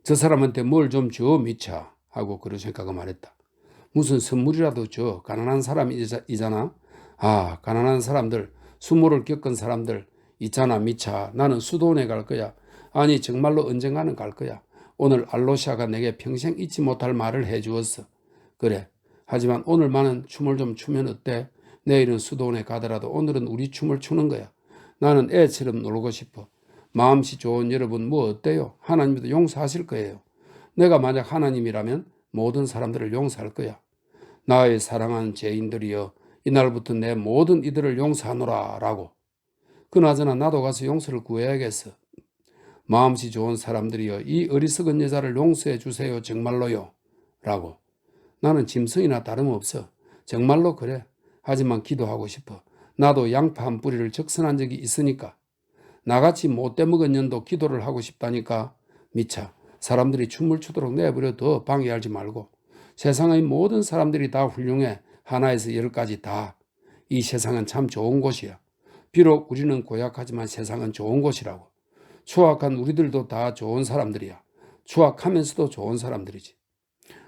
저 사람한테 뭘 좀 줘 미차 하고 그루셴카가 말했다. 무슨 선물이라도 줘. 가난한 사람이잖아. 아, 가난한 사람들, 수모를 겪은 사람들 있잖아 미차. 나는 수도원에 갈 거야. 아니 정말로 언젠가는 갈 거야. 오늘 알로시아가 내게 평생 잊지 못할 말을 해주었어. 그래. 하지만 오늘만은 춤을 좀 추면 어때? 내일은 수도원에 가더라도 오늘은 우리 춤을 추는 거야. 나는 애처럼 놀고 싶어. 마음씨 좋은 여러분 뭐 어때요? 하나님도 용서하실 거예요. 내가 만약 하나님이라면 모든 사람들을 용서할 거야. 나의 사랑하는 죄인들이여 이날부터 내 모든 이들을 용서하노라 라고. 그나저나 나도 가서 용서를 구해야겠어. 마음씨 좋은 사람들이여 이 어리석은 여자를 용서해 주세요 정말로요 라고. 나는 짐승이나 다름없어. 정말로 그래. 하지만 기도하고 싶어. 나도 양파 한 뿌리를 적선한 적이 있으니까. 나같이 못돼 먹은 년도 기도를 하고 싶다니까. 미차. 사람들이 춤을 추도록 내버려둬. 방해하지 말고. 세상의 모든 사람들이 다 훌륭해. 하나에서 10까지 다. 이 세상은 참 좋은 곳이야. 비록 우리는 고약하지만 세상은 좋은 곳이라고. 추악한 우리들도 다 좋은 사람들이야. 추악하면서도 좋은 사람들이지.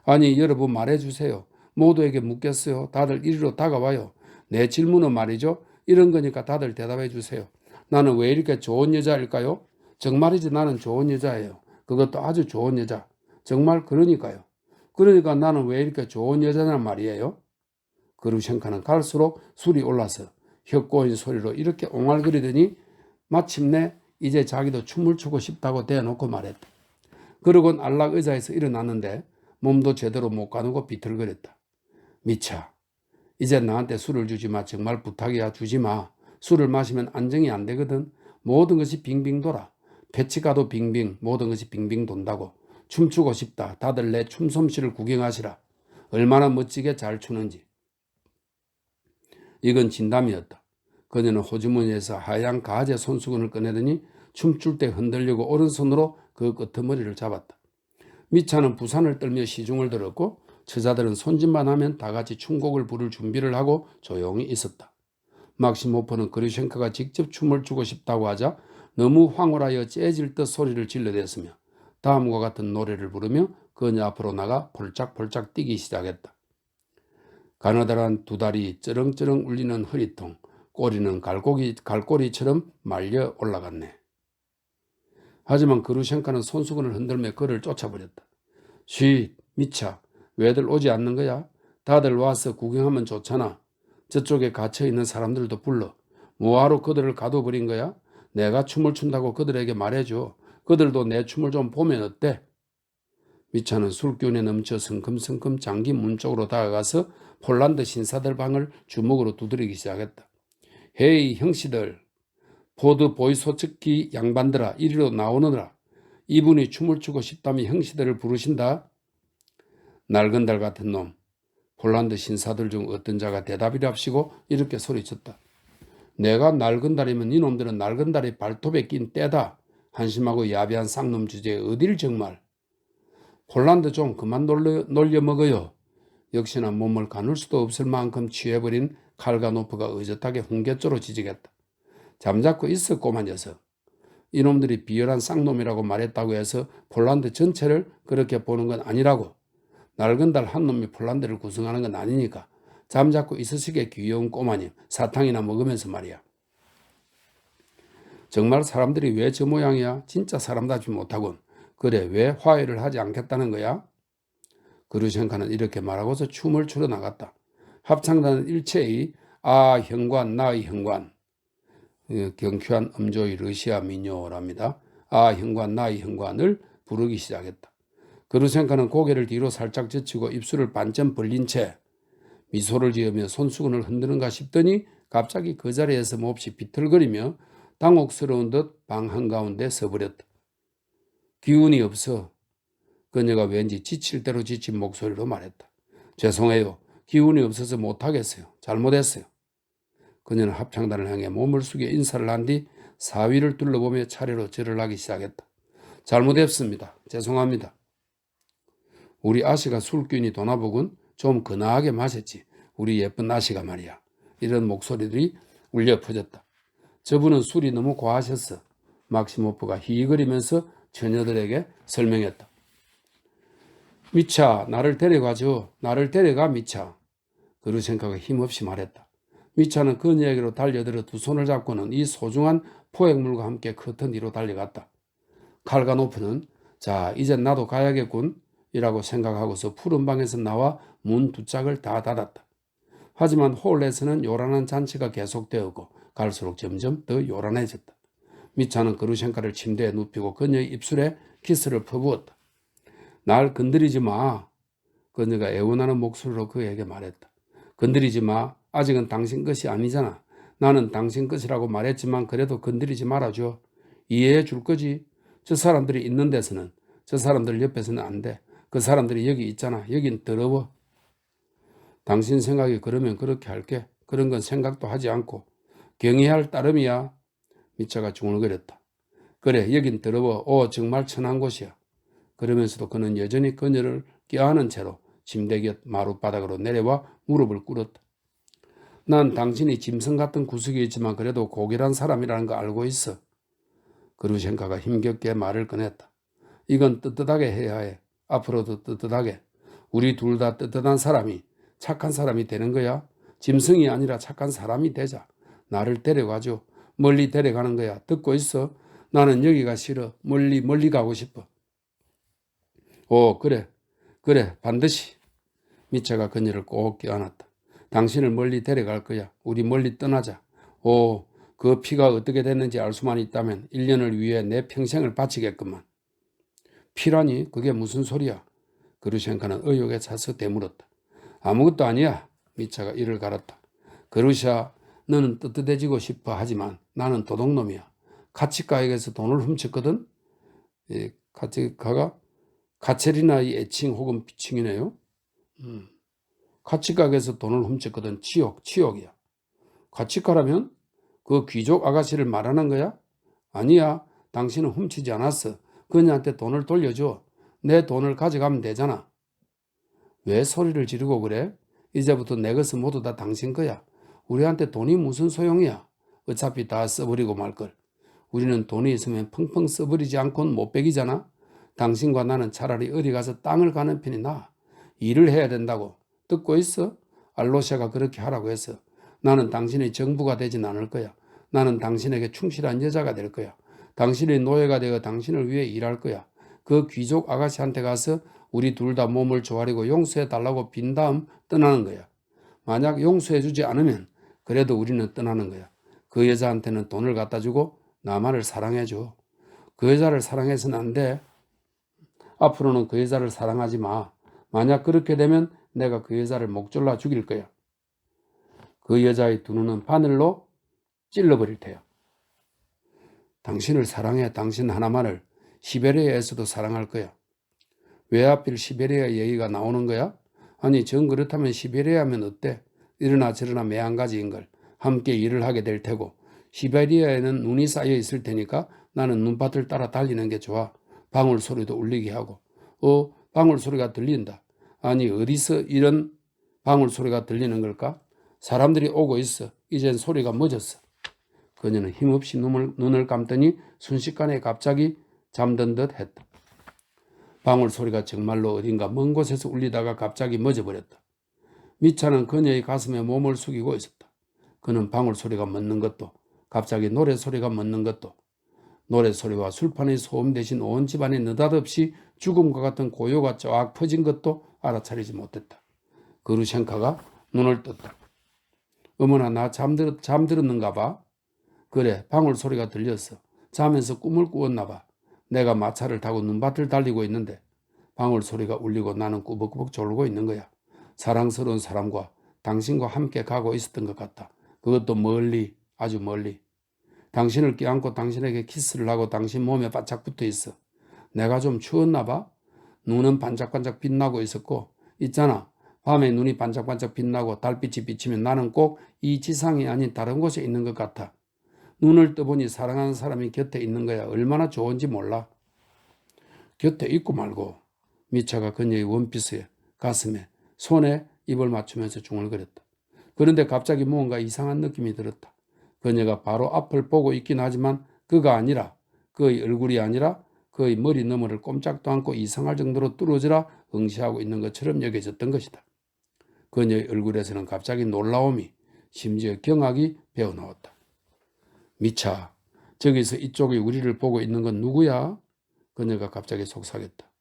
아니 여러분 말해주세요. 모두에게 묻겠어요. 다들 이리로 다가와요. 내 질문은 말이죠. 이런 거니까 다들 대답해 주세요. 나는 왜 이렇게 좋은 여자일까요? 정말이지 나는 좋은 여자예요. 그것도 아주 좋은 여자. 정말 그러니까요. 그러니까 나는 왜 이렇게 좋은 여자란 말이에요? 그루셴카는 갈수록 술이 올라서 혀 꼬인 소리로 이렇게 옹알거리더니 마침내 이제 자기도 춤을 추고 싶다고 대놓고 말했다. 그러곤 안락 의자에서 일어났는데 몸도 제대로 못 가누고 비틀거렸다. 미차. 이제 나한테 술을 주지 마. 정말 부탁이야. 주지 마. 술을 마시면 안정이 안 되거든. 모든 것이 빙빙 돌아. 패치가도 빙빙 모든 것이 빙빙 돈다고. 춤추고 싶다. 다들 내 춤솜씨를 구경하시라. 얼마나 멋지게 잘 추는지. 이건 진담이었다. 그녀는 호주머니에서 하얀 가제 손수건을 꺼내더니 춤출 때 흔들려고 오른손으로 그 끄트머리를 잡았다. 미차는 부산을 떨며 시중을 들었고 처자들은 손짓만 하면 다 같이 춤곡을 부를 준비를 하고 조용히 있었다. 막시모프는 그리셴카가 직접 춤을 추고 싶다고 하자 너무 황홀하여 째질 듯 소리를 질러댔으며 다음과 같은 노래를 부르며 그녀 앞으로 나가 폴짝폴짝 뛰기 시작했다. 가느다란 두 다리, 쩌렁쩌렁 울리는 허리통, 꼬리는 갈고리처럼 말려 올라갔네. 하지만 그루셴카는 손수건을 흔들며 그를 쫓아버렸다. 쉿, 미차, 왜들 오지 않는 거야? 다들 와서 구경하면 좋잖아. 저쪽에 갇혀있는 사람들도 불러. 뭐하러 그들을 가둬버린 거야? 내가 춤을 춘다고 그들에게 말해줘. 그들도 내 춤을 좀 보면 어때? 미차는 술기운에 넘쳐 성큼성큼 장기 문 쪽으로 다가가서 폴란드 신사들 방을 주먹으로 두드리기 시작했다. 헤이 형씨들, 포드 보이소츠키 양반들아, 이리로 나오느라. 이분이 춤을 추고 싶다며 형씨들을 부르신다. 낡은 달 같은 놈. 폴란드 신사들 중 어떤 자가 대답이랍시고 이렇게 소리쳤다. 내가 낡은 달이면 이놈들은 낡은 달이 발톱에 낀 때다. 한심하고 야비한 쌍놈 주제에 어딜 정말. 폴란드 좀 그만 놀려먹어요. 역시나 몸을 가눌 수도 없을 만큼 취해버린 칼가노프가 의젓하게 훈계조로 지적했다. 잠자코 있어 꼬마 녀석. 이놈들이 비열한 쌍놈이라고 말했다고 해서 폴란드 전체를 그렇게 보는 건 아니라고. 낡은 달 한 놈이 폴란드를 구성하는 건 아니니까 잠자코 있으시게 귀여운 꼬마님 사탕이나 먹으면서 말이야. 정말 사람들이 왜 저 모양이야? 진짜 사람답지 못하군. 그래, 왜 화해를 하지 않겠다는 거야? 그루셴카는 이렇게 말하고서 춤을 추러 나갔다. 합창단은 일체의 아 현관 나의 현관, 경쾌한 음조의 러시아 민요랍니다. 아 현관 나의 현관을 부르기 시작했다. 그루셴카는 고개를 뒤로 살짝 젖히고 입술을 반쯤 벌린 채 미소를 지으며 손수건을 흔드는가 싶더니 갑자기 그 자리에서 몹시 비틀거리며 당혹스러운 듯 방 한가운데 서버렸다. 기운이 없어. 그녀가 왠지 지칠 대로 지친 목소리로 말했다. 죄송해요. 기운이 없어서 못하겠어요. 잘못했어요. 그녀는 합창단을 향해 몸을 숙여 인사를 한 뒤 사위를 둘러보며 차례로 절을 하기 시작했다. 잘못했습니다. 죄송합니다. 우리 아씨가 술기운이 도나보군. 좀 근하게 마셨지. 우리 예쁜 아씨가 말이야. 이런 목소리들이 울려 퍼졌다. 저분은 술이 너무 과하셨어. 막시모프가 히히거리면서 처녀들에게 설명했다. 미차, 나를 데려가죠. 나를 데려가, 미차. 그루셴카가 힘없이 말했다. 미차는 그녀에게로 달려들어 두 손을 잡고는 이 소중한 포획물과 함께 커튼 뒤로 달려갔다. 칼가노프는 자, 이젠 나도 가야겠군 이라고 생각하고서 푸른 방에서 나와 문 두 짝을 다 닫았다. 하지만 홀에서는 요란한 잔치가 계속되었고 갈수록 점점 더 요란해졌다. 미차는 그루셴카를 침대에 눕히고 그녀의 입술에 키스를 퍼부었다. 날 건드리지 마. 그녀가 애원하는 목소리로 그에게 말했다. 건드리지 마. 아직은 당신 것이 아니잖아. 나는 당신 것이라고 말했지만 그래도 건드리지 말아줘. 이해해 줄 거지. 저 사람들이 있는 데서는, 저 사람들 옆에서는 안 돼. 그 사람들이 여기 있잖아. 여긴 더러워. 당신 생각이 그러면 그렇게 할게. 그런 건 생각도 하지 않고. 경의할 따름이야. 미차가 중얼거렸다. 그래, 여긴 더러워. 오, 정말 천한 곳이야. 그러면서도 그는 여전히 그녀를 껴안은 채로 침대 곁 마룻바닥으로 내려와 무릎을 꿇었다. 난 당신이 짐승 같은 구석이 있지만 그래도 고결한 사람이라는 거 알고 있어. 그루셴카가 힘겹게 말을 꺼냈다. 이건 떳떳하게 해야 해. 앞으로도 떳떳하게. 우리 둘 다 떳떳한 사람이, 착한 사람이 되는 거야. 짐승이 아니라 착한 사람이 되자. 나를 데려가줘. 멀리 데려가는 거야. 듣고 있어? 나는 여기가 싫어. 멀리 가고 싶어. 오, 그래. 반드시. 미차가 그녀를 꼭 껴안았다. 당신을 멀리 데려갈 거야. 우리 멀리 떠나자. 오, 그 피가 어떻게 됐는지 알 수만 있다면 1년을 위해 내 평생을 바치겠구만. 피라니? 그게 무슨 소리야? 그루셴카는 의욕에 차서 되물었다. 아무것도 아니야. 미차가 이를 갈았다. 그루샤, 너는 떳떳해지고 싶어 하지만 나는 도둑놈이야. 카치카에게서 돈을 훔쳤거든? 카치카가 가체리나의 애칭 혹은 비칭이네요. 카치카에게서 돈을 훔쳤거든. 치욕이야. 카치카라면 그 귀족 아가씨를 말하는 거야? 아니야. 당신은 훔치지 않았어. 그녀한테 돈을 돌려줘. 내 돈을 가져가면 되잖아. 왜 소리를 지르고 그래? 이제부터 내 것은 모두 다 당신 거야. 우리한테 돈이 무슨 소용이야? 어차피 다 써버리고 말걸. 우리는 돈이 있으면 펑펑 써버리지 않고는 못 베기잖아. 당신과 나는 차라리 어디 가서 땅을 가는 편이 나아. 일을 해야 된다고. 듣고 있어? 알로시아가 그렇게 하라고 했어. 나는 당신의 정부가 되진 않을 거야. 나는 당신에게 충실한 여자가 될 거야. 당신의 노예가 되어 당신을 위해 일할 거야. 그 귀족 아가씨한테 가서 우리 둘 다 몸을 조아리고 용서해 달라고 빈 다음 떠나는 거야. 만약 용서해 주지 않으면 그래도 우리는 떠나는 거야. 그 여자한테는 돈을 갖다 주고 나만을 사랑해 줘. 그 여자를 사랑해서는 안 돼. 앞으로는 그 여자를 사랑하지 마. 만약 그렇게 되면 내가 그 여자를 목 졸라 죽일 거야. 그 여자의 두 눈은 바늘로 찔러버릴 테야. 당신을 사랑해. 당신 하나만을. 시베리아에서도 사랑할 거야. 왜 하필 시베리아 얘기가 나오는 거야? 아니 정 그렇다면 시베리아면 어때? 이러나 저러나 매한가지인걸. 함께 일을 하게 될 테고 시베리아에는 눈이 쌓여 있을 테니까 나는 눈밭을 따라 달리는 게 좋아. 방울 소리도 울리게 하고. 방울 소리가 들린다. 아니 어디서 이런 방울 소리가 들리는 걸까? 사람들이 오고 있어. 이젠 소리가 멎었어. 그녀는 힘없이 눈을 감더니 순식간에 갑자기 잠든 듯 했다. 방울 소리가 정말로 어딘가 먼 곳에서 울리다가 갑자기 멎어버렸다. 미차는 그녀의 가슴에 몸을 숙이고 있었다. 그는 방울 소리가 멎는 것도 갑자기 노래 소리가 멎는 것도 노래소리와 술판의 소음 대신 온 집안에 느닷없이 죽음과 같은 고요가 쫙 퍼진 것도 알아차리지 못했다. 그루셴카가 눈을 떴다. 어머나 나 잠들었는가 봐. 그래 방울 소리가 들렸어. 자면서 꿈을 꾸었나 봐. 내가 마차를 타고 눈밭을 달리고 있는데 방울 소리가 울리고 나는 꾸벅꾸벅 졸고 있는 거야. 사랑스러운 사람과 당신과 함께 가고 있었던 것 같다. 그것도 멀리 아주 멀리. 당신을 껴안고 당신에게 키스를 하고 당신 몸에 바짝 붙어 있어. 내가 좀 추웠나 봐? 눈은 반짝반짝 빛나고 있었고 있잖아. 밤에 눈이 반짝반짝 빛나고 달빛이 비치면 나는 꼭 이 지상이 아닌 다른 곳에 있는 것 같아. 눈을 떠보니 사랑하는 사람이 곁에 있는 거야. 얼마나 좋은지 몰라. 곁에 있고 말고. 미차가 그녀의 원피스에 가슴에 손에 입을 맞추면서 중얼거렸다. 그런데 갑자기 무언가 이상한 느낌이 들었다. 그녀가 바로 앞을 보고 있긴 하지만 그가 아니라 그의 얼굴이 아니라 그의 머리 너머를 꼼짝도 않고 이상할 정도로 뚫어져라 응시하고 있는 것처럼 여겨졌던 것이다. 그녀의 얼굴에서는 갑자기 놀라움이 심지어 경악이 배어나왔다. 미차, 저기서 이쪽이 우리를 보고 있는 건 누구야? 그녀가 갑자기 속삭였다.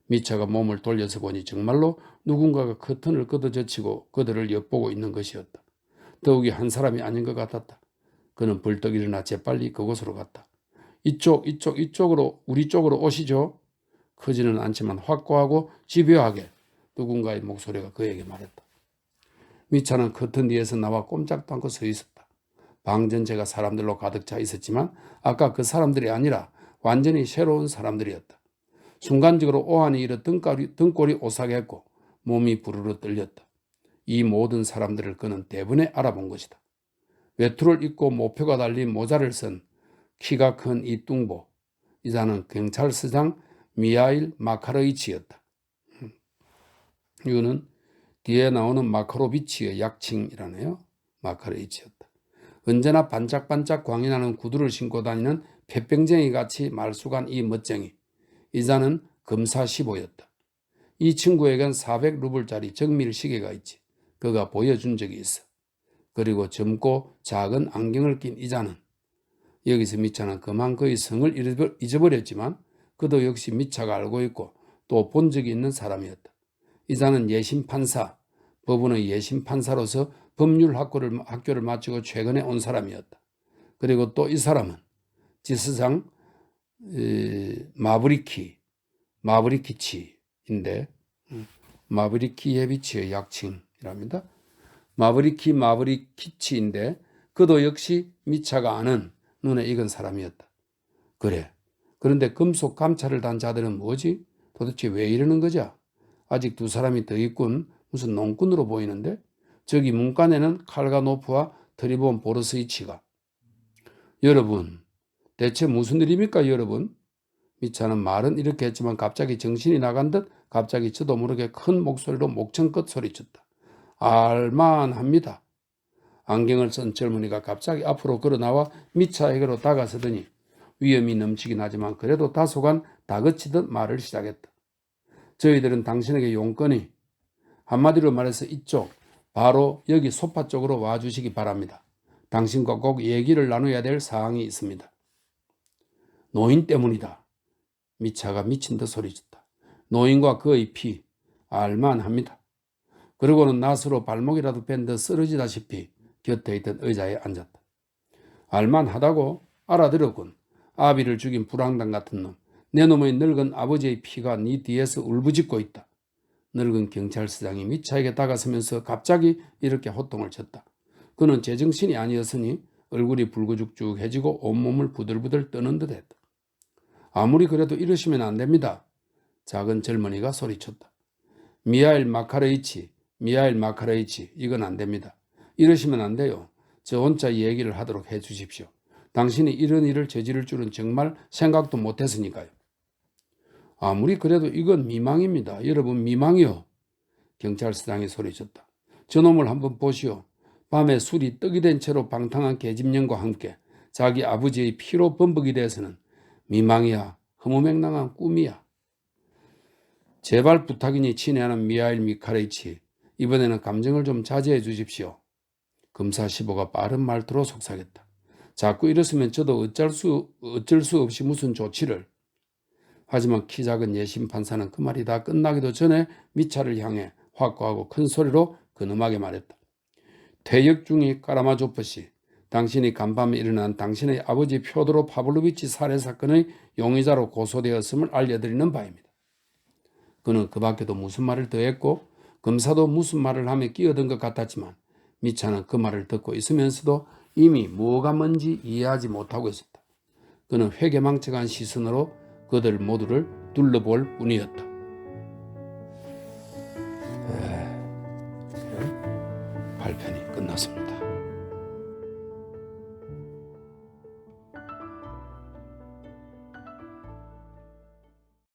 미차가 몸을 돌려서 보니 정말로 누군가가 커튼을 걷어젖히고 그들을 엿보고 있는 것이었다. 더욱이 한 사람이 아닌 것 같았다. 그는 벌떡 일어나 재빨리 그곳으로 갔다. 이쪽으로 우리 쪽으로 오시죠. 크지는 않지만 확고하고 집요하게 누군가의 목소리가 그에게 말했다. 미차는 커튼 뒤에서 나와 꼼짝도 않고 서 있었다. 방 전체가 사람들로 가득 차 있었지만 아까 그 사람들이 아니라 완전히 새로운 사람들이었다. 순간적으로 오한이 일어 등골이 오싹했고 몸이 부르르 떨렸다. 이 모든 사람들을 그는 대번에 알아본 것이다. 외투를 입고 모표가 달린 모자를 쓴 키가 큰 이 뚱보, 이자는 경찰서장 미하일 마카로비치였다. 이거는 뒤에 나오는 마카로비치의 약칭이라네요. 마카로비치였다. 언제나 반짝반짝 광이 나는 구두를 신고 다니는 폐병쟁이같이 말쑥한 이 멋쟁이, 이자는 검사 15였다. 이 친구에겐 400루블짜리 정밀 시계가 있지. 그가 보여준 적이 있어. 그리고 젊고 작은 안경을 낀 이자는 여기서 미차는 그만 그의 성을 잊어버렸지만 그도 역시 미차가 알고 있고 또 본 적이 있는 사람이었다. 이자는 예심판사, 법원의 예심판사로서 법률학교를 마치고 최근에 온 사람이었다. 그리고 또 이 사람은 지사장 마브리키치인데 마브리키예비치의 약칭이랍니다. 마브리키치인데 그도 역시 미차가 아는 눈에 익은 사람이었다. 그래. 그런데 금속 감찰을 단 자들은 뭐지? 도대체 왜 이러는 거죠? 아직 두 사람이 더 있군. 무슨 농꾼으로 보이는데? 저기 문간에는 칼가노프와 트리본 보르스이치가. 여러분, 대체 무슨 일입니까, 여러분? 미차는 말은 이렇게 했지만 갑자기 정신이 나간 듯 갑자기 저도 모르게 큰 목소리로 목청껏 소리쳤다. 알만합니다. 안경을 쓴 젊은이가 갑자기 앞으로 걸어나와 미차에게로 다가서더니 위험이 넘치긴 하지만 그래도 다소간 다그치듯 말을 시작했다. 저희들은 당신에게 용건이, 한마디로 말해서 이쪽, 바로 여기 소파 쪽으로 와주시기 바랍니다. 당신과 꼭 얘기를 나눠야 될 사항이 있습니다. 노인 때문이다. 미차가 미친 듯 소리쳤다. 노인과 그의 피, 알만합니다. 그러고는 낫으로 발목이라도 뺀 듯 쓰러지다시피 곁에 있던 의자에 앉았다. 알만하다고? 알아들었군. 아비를 죽인 불황당 같은 놈. 내 놈의 늙은 아버지의 피가 네 뒤에서 울부짖고 있다. 늙은 경찰서장이 미차에게 다가서면서 갑자기 이렇게 호통을 쳤다. 그는 제정신이 아니었으니 얼굴이 붉어죽죽해지고 온몸을 부들부들 떠는 듯 했다. 아무리 그래도 이러시면 안 됩니다. 작은 젊은이가 소리쳤다. 미하일 마카레이치, 이건 안 됩니다. 이러시면 안 돼요. 저 혼자 얘기를 하도록 해 주십시오. 당신이 이런 일을 저지를 줄은 정말 생각도 못했으니까요. 아무리 그래도 이건 미망입니다. 여러분, 미망이요. 경찰서장이 소리쳤다. 저놈을 한번 보시오. 밤에 술이 떡이 된 채로 방탕한 계집년과 함께 자기 아버지의 피로 범벅이 돼서는 미망이야, 허무맹랑한 꿈이야. 제발 부탁이니 친애하는 미하일 미카레이치, 이번에는 감정을 좀 자제해 주십시오. 검사 15가 빠른 말투로 속삭였다. 자꾸 이랬으면 저도 어쩔 수 없이 무슨 조치를. 하지만 키 작은 예심 판사는 그 말이 다 끝나기도 전에 미차를 향해 확고하고 큰 소리로 근엄하게 말했다. 퇴역 중이 까라마조프 씨, 당신이 간밤에 일어난 당신의 아버지 표도로 파블로비치 살해 사건의 용의자로 고소되었음을 알려드리는 바입니다. 그는 그 밖에도 무슨 말을 더했고 검사도 무슨 말을 하며 끼어든 것 같았지만 미차는 그 말을 듣고 있으면서도 이미 뭐가 뭔지 이해하지 못하고 있었다. 그는 회개망측한 시선으로 그들 모두를 둘러볼 뿐이었다.